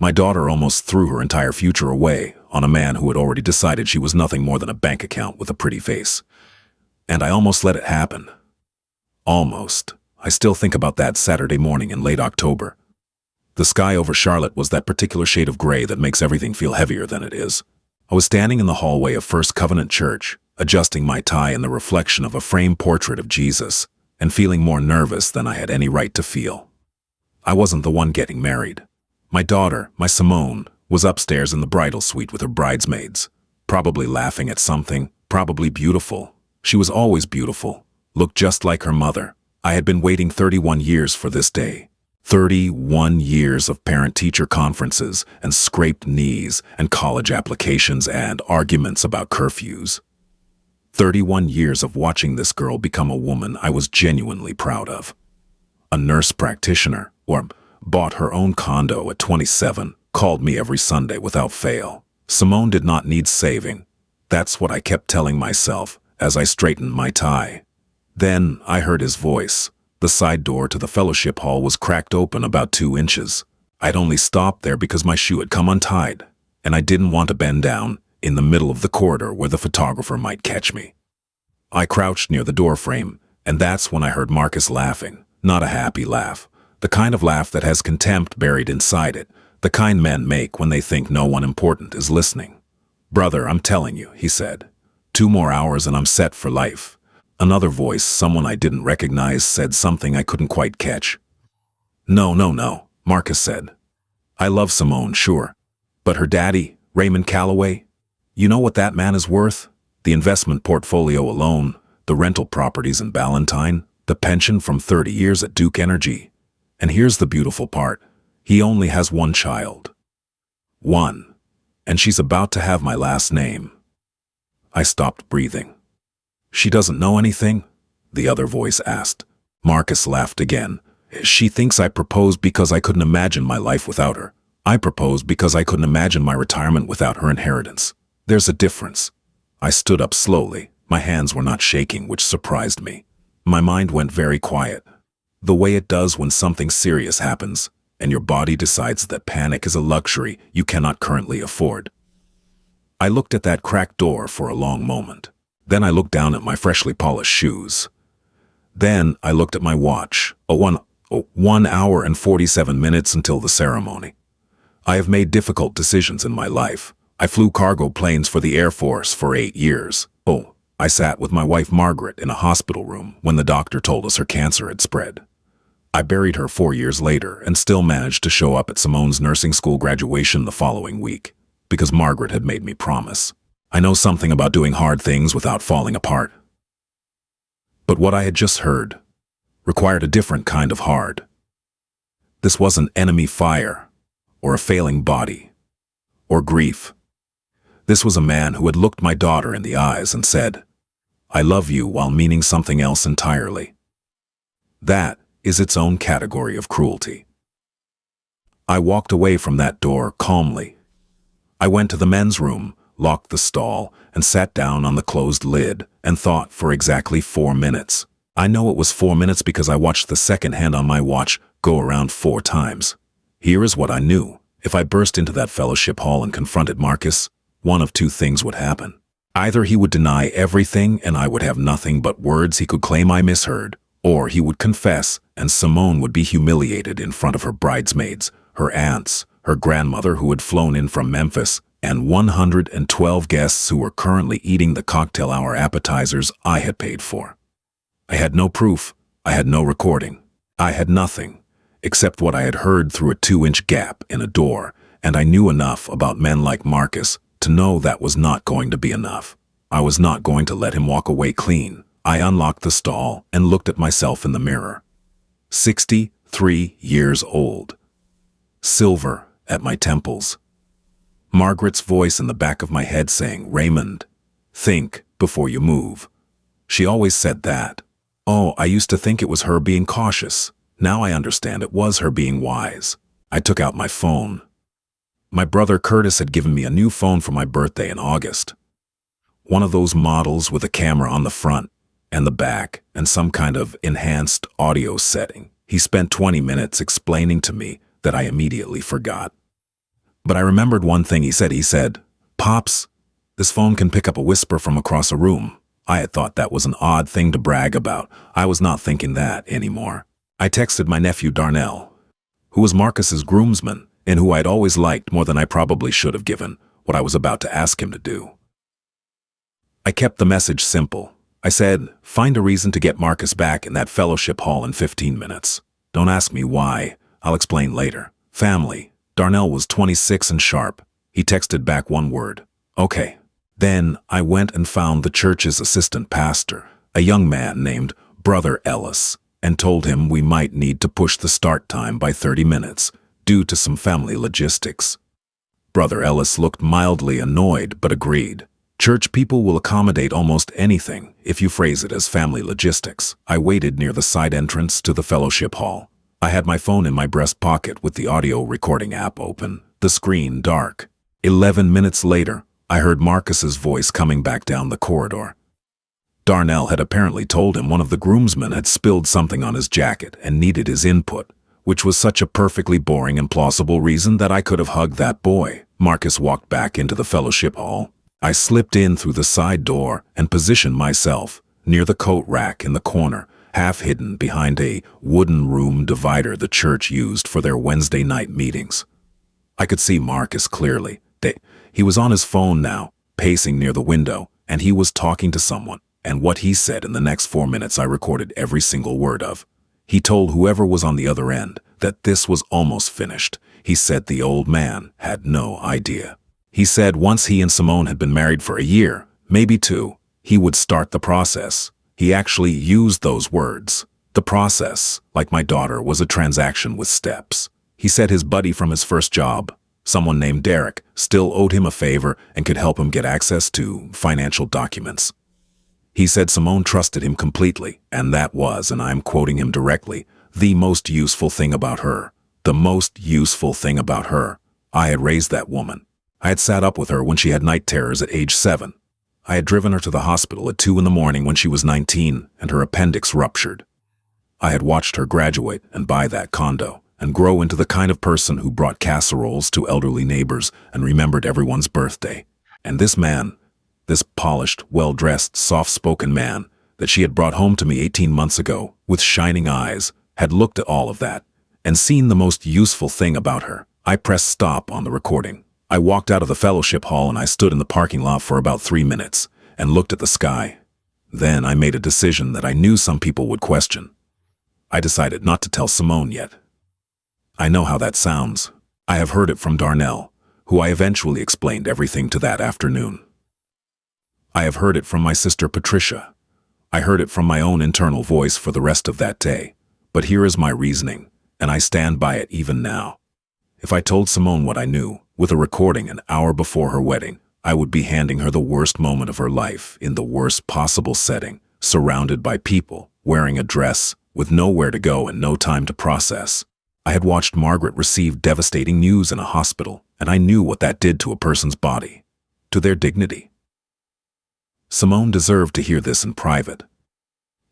My daughter almost threw her entire future away on a man who had already decided she was nothing more than a bank account with a pretty face. And I almost let it happen. Almost. I still think about that Saturday morning in late October. The sky over Charlotte was that particular shade of gray that makes everything feel heavier than it is. I was standing in the hallway of First Covenant Church, adjusting my tie in the reflection of a framed portrait of Jesus, and feeling more nervous than I had any right to feel. I wasn't the one getting married. My daughter, my Simone, was upstairs in the bridal suite with her bridesmaids, probably laughing at something, probably beautiful. She was always beautiful, looked just like her mother. I had been waiting 31 years for this day. 31 years of parent-teacher conferences and scraped knees and college applications and arguments about curfews. 31 years of watching this girl become a woman I was genuinely proud of. A nurse practitioner, or bought her own condo at 27, called me every Sunday without fail. Simone did not need saving. That's what I kept telling myself as I straightened my tie. Then I heard his voice. The side door to the fellowship hall was cracked open about 2 inches. I'd only stopped there because my shoe had come untied, and I didn't want to bend down in the middle of the corridor where the photographer might catch me. I crouched near the doorframe, and that's when I heard Marcus laughing. Not a happy laugh. The kind of laugh that has contempt buried inside it, the kind men make when they think no one important is listening. "Brother, I'm telling you," he said. 2 more hours and I'm set for life." Another voice, someone I didn't recognize, said something I couldn't quite catch. No, Marcus said. "I love Simone, sure. But her daddy, Raymond Calloway, you know what that man is worth? The investment portfolio alone, the rental properties in Ballantyne, the pension from 30 years at Duke Energy. And here's the beautiful part. He only has 1 child. 1. And she's about to have my last name." I stopped breathing. "She doesn't know anything?" the other voice asked. Marcus laughed again. "She thinks I proposed because I couldn't imagine my life without her. I proposed because I couldn't imagine my retirement without her inheritance. There's a difference." I stood up slowly. My hands were not shaking, which surprised me. My mind went very quiet, the way it does when something serious happens, and your body decides that panic is a luxury you cannot currently afford. I looked at that cracked door for a long moment. Then I looked down at my freshly polished shoes. Then I looked at my watch. 1 hour and 47 minutes until the ceremony. I have made difficult decisions in my life. I flew cargo planes for the Air Force for 8 years. I sat with my wife Margaret in a hospital room when the doctor told us her cancer had spread. I buried her 4 years later and still managed to show up at Simone's nursing school graduation the following week, because Margaret had made me promise. I know something about doing hard things without falling apart. But what I had just heard required a different kind of hard. This wasn't enemy fire, or a failing body, or grief. This was a man who had looked my daughter in the eyes and said, "I love you," while meaning something else entirely. That is its own category of cruelty. I walked away from that door calmly. I went to the men's room, locked the stall, and sat down on the closed lid and thought for exactly 4 minutes. I know it was 4 minutes because I watched the second hand on my watch go around 4 times. Here is what I knew. If I burst into that fellowship hall and confronted Marcus, one of 2 things would happen. Either he would deny everything and I would have nothing but words he could claim I misheard, or he would confess and Simone would be humiliated in front of her bridesmaids, her aunts, her grandmother who had flown in from Memphis, and 112 guests who were currently eating the cocktail hour appetizers I had paid for. I had no proof. I had no recording. I had nothing, except what I had heard through a 2-inch gap in a door, and I knew enough about men like Marcus to know that was not going to be enough. I was not going to let him walk away clean. I unlocked the stall and looked at myself in the mirror. 63 years old. Silver at my temples. Margaret's voice in the back of my head saying, "Raymond, think before you move." She always said that. I used to think it was her being cautious. Now I understand it was her being wise. I took out my phone. My brother Curtis had given me a new phone for my birthday in August. One of those models with a camera on the front and the back and some kind of enhanced audio setting. He spent 20 minutes explaining to me that I immediately forgot. But I remembered one thing he said. He said, "Pops, this phone can pick up a whisper from across a room." I had thought that was an odd thing to brag about. I was not thinking that anymore. I texted my nephew Darnell, who was Marcus's groomsman and who I had always liked more than I probably should have, given what I was about to ask him to do. I kept the message simple. I said, "Find a reason to get Marcus back in that fellowship hall in 15 minutes. Don't ask me why. I'll explain later. Family." Darnell was 26 and sharp. He texted back one word, "Okay." Then I went and found the church's assistant pastor, a young man named Brother Ellis, and told him we might need to push the start time by 30 minutes due to some family logistics. Brother Ellis looked mildly annoyed but agreed. Church people will accommodate almost anything if you phrase it as family logistics. I waited near the side entrance to the fellowship hall. I had my phone in my breast pocket with the audio recording app open, the screen dark. 11 minutes later, I heard Marcus's voice coming back down the corridor. Darnell had apparently told him one of the groomsmen had spilled something on his jacket and needed his input, which was such a perfectly boring and plausible reason that I could have hugged that boy. Marcus walked back into the fellowship hall. I slipped in through the side door and positioned myself near the coat rack in the corner, half hidden behind a wooden room divider the church used for their Wednesday night meetings. I could see Marcus clearly. He was on his phone now, pacing near the window, and he was talking to someone, and what he said in the next 4 minutes I recorded every single word of. He told whoever was on the other end that this was almost finished. He said the old man had no idea. He said once he and Simone had been married for a year, maybe 2, he would start the process. He actually used those words. The process, like my daughter, was a transaction with steps. He said his buddy from his first job, someone named Derek, still owed him a favor and could help him get access to financial documents. He said Simone trusted him completely, and that was, and I'm quoting him directly, the most useful thing about her. The most useful thing about her. I had raised that woman. I had sat up with her when she had night terrors at age 7. I had driven her to the hospital at 2 in the morning when she was 19 and her appendix ruptured. I had watched her graduate and buy that condo and grow into the kind of person who brought casseroles to elderly neighbors and remembered everyone's birthday. And this man, this polished, well-dressed, soft-spoken man that she had brought home to me 18 months ago with shining eyes, had looked at all of that and seen the most useful thing about her. I pressed stop on the recording. I walked out of the fellowship hall and I stood in the parking lot for about 3 minutes and looked at the sky. Then I made a decision that I knew some people would question. I decided not to tell Simone yet. I know how that sounds. I have heard it from Darnell, who I eventually explained everything to that afternoon. I have heard it from my sister Patricia. I heard it from my own internal voice for the rest of that day. But here is my reasoning, and I stand by it even now. If I told Simone what I knew, with a recording an hour before her wedding, I would be handing her the worst moment of her life in the worst possible setting, surrounded by people, wearing a dress, with nowhere to go and no time to process. I had watched Margaret receive devastating news in a hospital, and I knew what that did to a person's body, to their dignity. Simone deserved to hear this in private.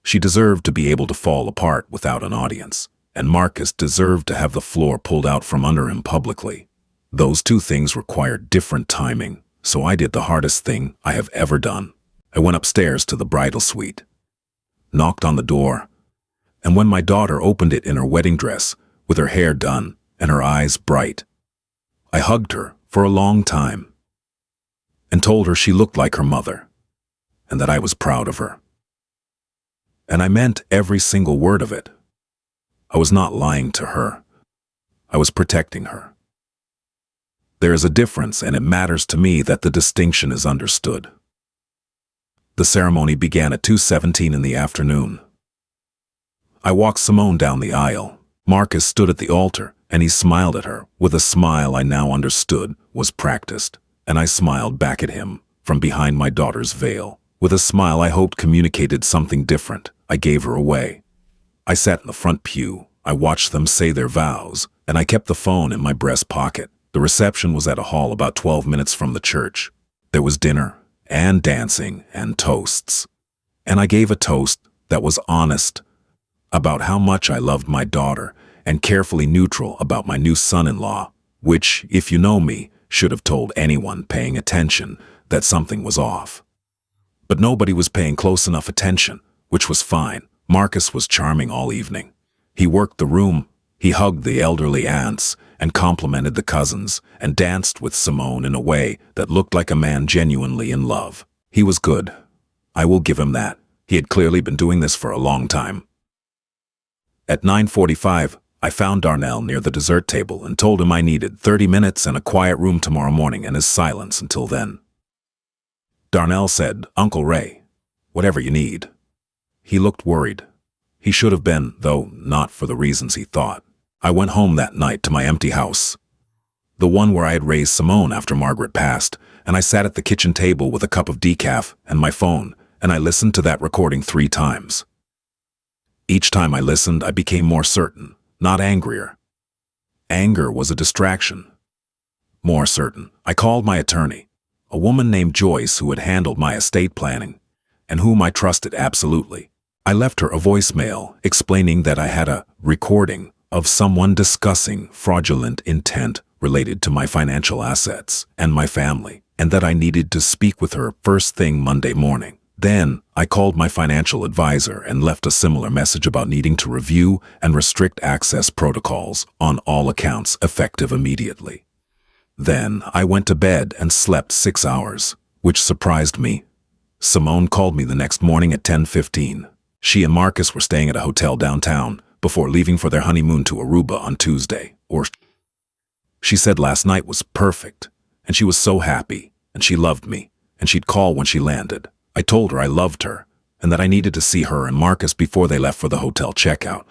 She deserved to be able to fall apart without an audience, and Marcus deserved to have the floor pulled out from under him publicly. Those two things required different timing, so I did the hardest thing I have ever done. I went upstairs to the bridal suite, knocked on the door, and when my daughter opened it in her wedding dress, with her hair done and her eyes bright, I hugged her for a long time and told her she looked like her mother and that I was proud of her. And I meant every single word of it. I was not lying to her. I was protecting her. There is a difference, and it matters to me that the distinction is understood. The ceremony began at 2:17 in the afternoon. I walked Simone down the aisle. Marcus stood at the altar, and he smiled at her with a smile I now understood was practiced, and I smiled back at him from behind my daughter's veil, with a smile I hoped communicated something different. I gave her away. I sat in the front pew. I watched them say their vows, and I kept the phone in my breast pocket. The reception was at a hall about 12 minutes from the church. There was dinner, and dancing, and toasts. And I gave a toast that was honest about how much I loved my daughter, and carefully neutral about my new son-in-law, which, if you know me, should have told anyone paying attention that something was off. But nobody was paying close enough attention, which was fine. Marcus was charming all evening. He worked the room, he hugged the elderly aunts, and complimented the cousins, and danced with Simone in a way that looked like a man genuinely in love. He was good. I will give him that. He had clearly been doing this for a long time. At 9:45, I found Darnell near the dessert table and told him I needed 30 minutes and a quiet room tomorrow morning and his silence until then. Darnell said, "Uncle Ray, whatever you need." He looked worried. He should have been, though not for the reasons he thought. I went home that night to my empty house, the one where I had raised Simone after Margaret passed, and I sat at the kitchen table with a cup of decaf and my phone, and I listened to that recording 3 times. Each time I listened, I became more certain, not angrier. Anger was a distraction. More certain. I called my attorney, a woman named Joyce who had handled my estate planning, and whom I trusted absolutely. I left her a voicemail explaining that I had a recording of someone discussing fraudulent intent related to my financial assets and my family, and that I needed to speak with her first thing Monday morning. Then I called my financial advisor and left a similar message about needing to review and restrict access protocols on all accounts effective immediately. Then I went to bed and slept 6 hours, which surprised me. Simone called me the next morning at 10:15. She and Marcus were staying at a hotel downtown before leaving for their honeymoon to Aruba on Tuesday. She said last night was perfect, and she was so happy, and she loved me, and she'd call when she landed. I told her I loved her, and that I needed to see her and Marcus before they left for the hotel checkout.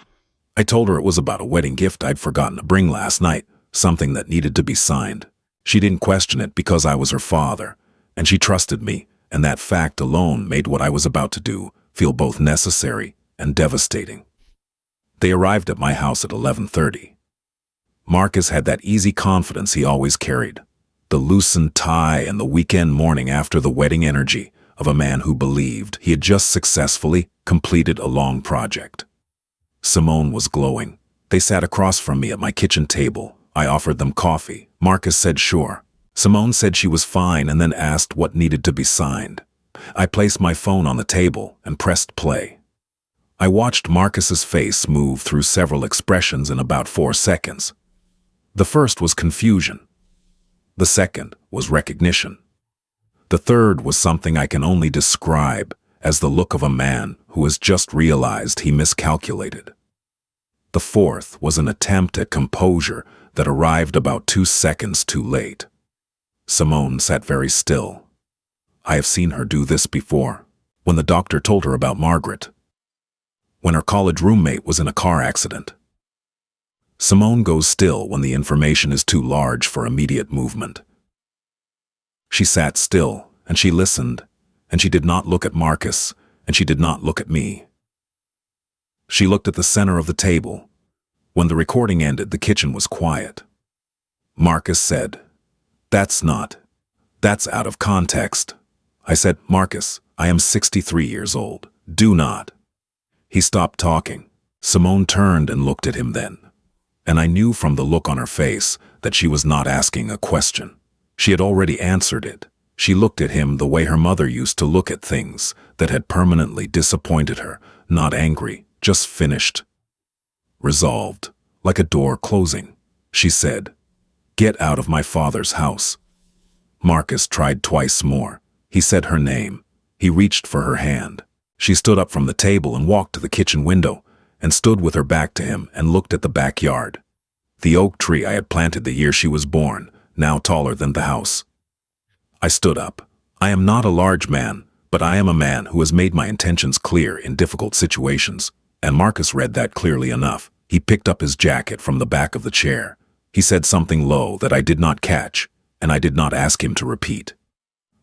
I told her it was about a wedding gift I'd forgotten to bring last night, something that needed to be signed. She didn't question it because I was her father, and she trusted me, and that fact alone made what I was about to do feel both necessary and devastating. They arrived at my house at 11:30. Marcus had that easy confidence he always carried, the loosened tie and the weekend morning after the wedding energy of a man who believed he had just successfully completed a long project. Simone was glowing. They sat across from me at my kitchen table. I offered them coffee. Marcus said sure. Simone said she was fine and then asked what needed to be signed. I placed my phone on the table and pressed play. I watched Marcus's face move through several expressions in about 4 seconds. The first was confusion. The second was recognition. The third was something I can only describe as the look of a man who has just realized he miscalculated. The fourth was an attempt at composure that arrived about 2 seconds too late. Simone sat very still. I have seen her do this before, when the doctor told her about Margaret, when her college roommate was in a car accident. Simone goes still when the information is too large for immediate movement. She sat still, and she listened, and she did not look at Marcus, and she did not look at me. She looked at the center of the table. When the recording ended, the kitchen was quiet. Marcus said, That's out of context." I said, "Marcus, I am 63 years old. Do not." He stopped talking. Simone turned and looked at him then, and I knew from the look on her face that she was not asking a question. She had already answered it. She looked at him the way her mother used to look at things that had permanently disappointed her, not angry, just finished. Resolved, like a door closing. She said, "Get out of my father's house." Marcus tried twice more. He said her name. He reached for her hand. She stood up from the table and walked to the kitchen window and stood with her back to him and looked at the backyard. The oak tree I had planted the year she was born, now taller than the house. I stood up. I am not a large man, but I am a man who has made my intentions clear in difficult situations, and Marcus read that clearly enough. He picked up his jacket from the back of the chair. He said something low that I did not catch, and I did not ask him to repeat.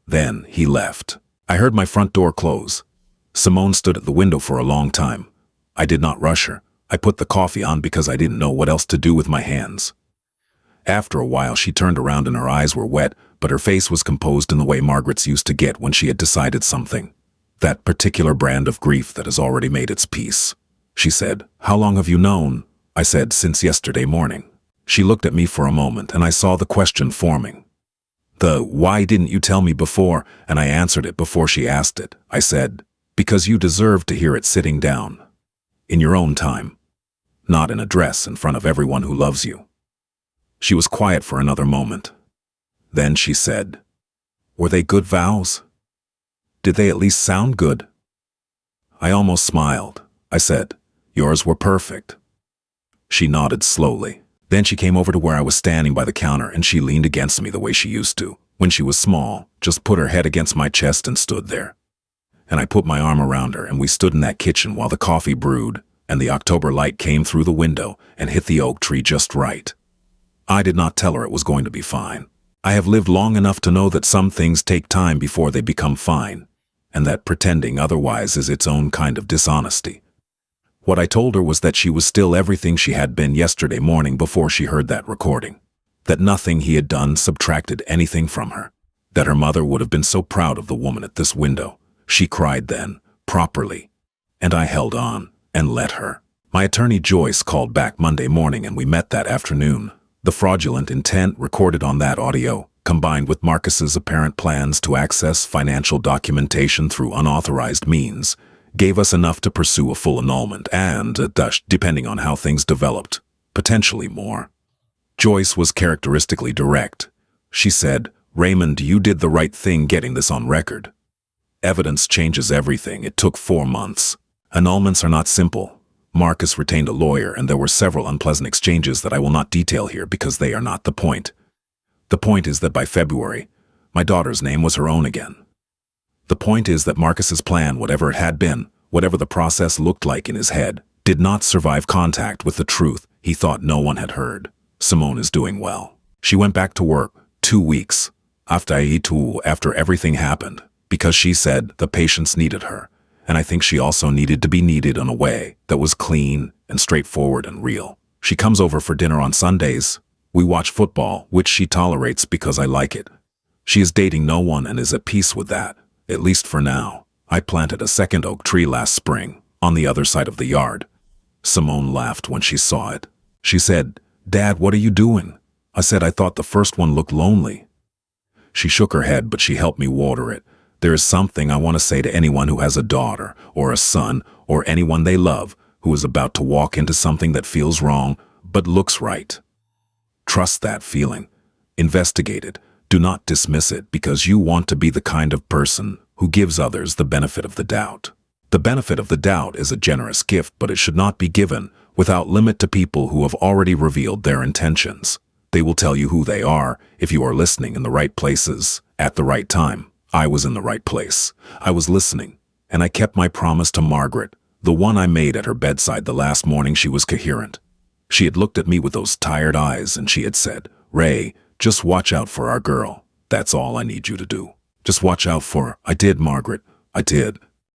Then he left. I heard my front door close. Simone stood at the window for a long time. I did not rush her. I put the coffee on because I didn't know what else to do with my hands. After a while she turned around and her eyes were wet, but her face was composed in the way Margaret's used to get when she had decided something. That particular brand of grief that has already made its peace. She said, "How long have you known?" I said, "Since yesterday morning." She looked at me for a moment, and I saw the question forming. Why didn't you tell me before? And I answered it before she asked it. I said, because you deserve to hear it sitting down. In your own time. Not in a dress in front of everyone who loves you. She was quiet for another moment. Then she said, were they good vows? Did they at least sound good? I almost smiled. I said, yours were perfect. She nodded slowly. Then she came over to where I was standing by the counter, and she leaned against me the way she used to, when she was small, just put her head against my chest and stood there. And I put my arm around her, and we stood in that kitchen while the coffee brewed, and the October light came through the window and hit the oak tree just right. I did not tell her it was going to be fine. I have lived long enough to know that some things take time before they become fine, and that pretending otherwise is its own kind of dishonesty. What I told her was that she was still everything she had been yesterday morning before she heard that recording. That nothing he had done subtracted anything from her. That her mother would have been so proud of the woman at this window. She cried then, properly. And I held on, and let her. My attorney Joyce called back Monday morning, and we met that afternoon. The fraudulent intent recorded on that audio, combined with Marcus's apparent plans to access financial documentation through unauthorized means, gave us enough to pursue a full annulment and, depending on how things developed, potentially more. Joyce was characteristically direct. She said, Raymond, you did the right thing getting this on record. Evidence changes everything. It took 4 months. Annulments are not simple. Marcus retained a lawyer, and there were several unpleasant exchanges that I will not detail here because they are not the point. The point is that by February, my daughter's name was her own again. The point is that Marcus's plan, whatever it had been, whatever the process looked like in his head, did not survive contact with the truth he thought no one had heard. Simone is doing well. She went back to work 2 weeks after everything happened, because she said the patients needed her, and I think she also needed to be needed in a way that was clean and straightforward and real. She comes over for dinner on Sundays. We watch football, which she tolerates because I like it. She is dating no one and is at peace with that. At least for now. I planted a second oak tree last spring, on the other side of the yard. Simone laughed when she saw it. She said, Dad, what are you doing? I said I thought the first one looked lonely. She shook her head, but she helped me water it. There is something I want to say to anyone who has a daughter, or a son, or anyone they love, who is about to walk into something that feels wrong, but looks right. Trust that feeling. Investigate it. Do not dismiss it because you want to be the kind of person who gives others the benefit of the doubt. The benefit of the doubt is a generous gift, but it should not be given without limit to people who have already revealed their intentions. They will tell you who they are if you are listening in the right places at the right time. I was in the right place. I was listening, and I kept my promise to Margaret, the one I made at her bedside the last morning she was coherent. She had looked at me with those tired eyes, and she had said, Ray, just watch out for our girl. That's all I need you to do. Just watch out for her. I did, Margaret. I did.